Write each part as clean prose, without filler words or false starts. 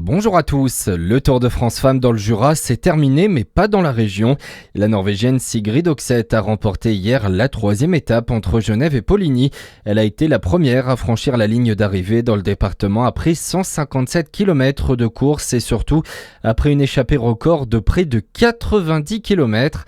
Bonjour à tous, le Tour de France Femmes dans le Jura s'est terminé mais pas dans la région. La Norvégienne Sigrid Oxeth a remporté hier la 3e étape entre Genève et Poligny. Elle a été la première à franchir la ligne d'arrivée dans le département après 157 km de course et surtout après une échappée record de près de 90 km.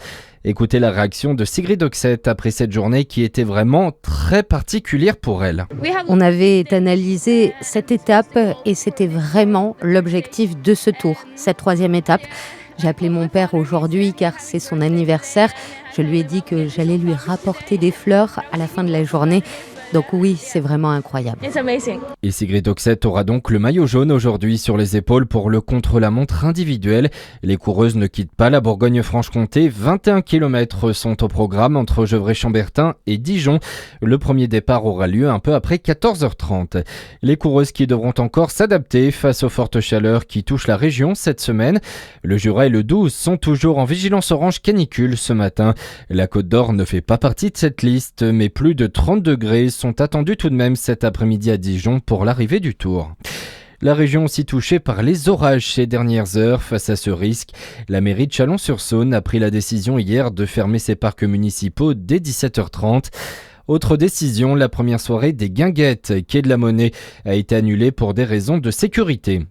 Écoutez la réaction de Sigrid Oxeth après cette journée qui était vraiment très particulière pour elle. On avait analysé cette étape et c'était vraiment l'objectif de ce tour, cette 3e étape. J'ai appelé mon père aujourd'hui car c'est son anniversaire. Je lui ai dit que j'allais lui rapporter des fleurs à la fin de la journée. Donc oui, c'est vraiment incroyable. Et Sigrid Oxeth aura donc le maillot jaune aujourd'hui sur les épaules pour le contre-la-montre individuel. Les coureuses ne quittent pas la Bourgogne-Franche-Comté. 21 km sont au programme entre Gevrey-Chambertin et Dijon. Le premier départ aura lieu un peu après 14h30. Les coureuses qui devront encore s'adapter face aux fortes chaleurs qui touchent la région cette semaine. Le Jura et le Doubs sont toujours en vigilance orange canicule ce matin. La Côte d'Or ne fait pas partie de cette liste, mais plus de 30 degrés sont attendus tout de même cet après-midi à Dijon pour l'arrivée du Tour. La région aussi touchée par les orages ces dernières heures. Face à ce risque, la mairie de Chalon-sur-Saône a pris la décision hier de fermer ses parcs municipaux dès 17h30. Autre décision, la première soirée des Guinguettes, quai de la Monnaie, a été annulée pour des raisons de sécurité.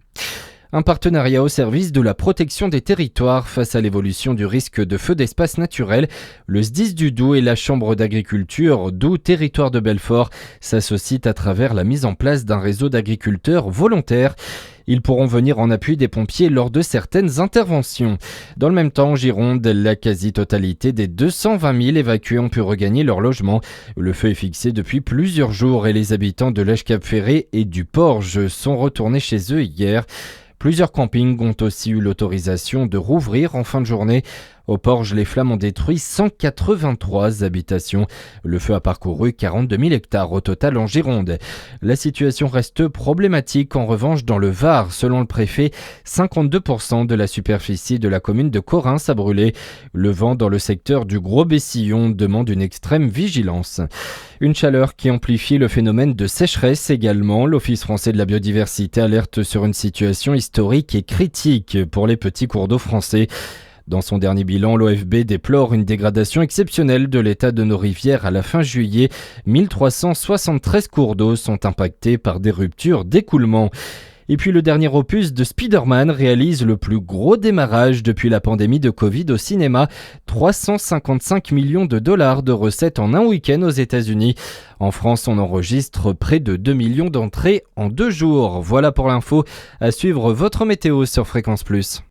Un partenariat au service de la protection des territoires face à l'évolution du risque de feu d'espace naturel. Le SDIS du Doubs et la Chambre d'agriculture Doubs Territoire de Belfort s'associent à travers la mise en place d'un réseau d'agriculteurs volontaires. Ils pourront venir en appui des pompiers lors de certaines interventions. Dans le même temps, en Gironde, la quasi-totalité des 220 000 évacués ont pu regagner leur logement. Le feu est fixé depuis plusieurs jours et les habitants de l'Èche-Cap-Ferré et du Porge sont retournés chez eux hier. Plusieurs campings ont aussi eu l'autorisation de rouvrir en fin de journée. Au Porge, les flammes ont détruit 183 habitations. Le feu a parcouru 42 000 hectares au total en Gironde. La situation reste problématique en revanche dans le Var. Selon le préfet, 52% de la superficie de la commune de Corrins a brûlé. Le vent dans le secteur du Gros-Bessillon demande une extrême vigilance. Une chaleur qui amplifie le phénomène de sécheresse également. L'Office français de la biodiversité alerte sur une situation historique et critique pour les petits cours d'eau français. Dans son dernier bilan, l'OFB déplore une dégradation exceptionnelle de l'état de nos rivières à la fin juillet. 1373 cours d'eau sont impactés par des ruptures d'écoulement. Et puis le dernier opus de Spider-Man réalise le plus gros démarrage depuis la pandémie de Covid au cinéma. 355 millions de dollars de recettes en un week-end aux États-Unis. En France, on enregistre près de 2 millions d'entrées en 2 jours. Voilà pour l'info. À suivre votre météo sur Fréquence Plus.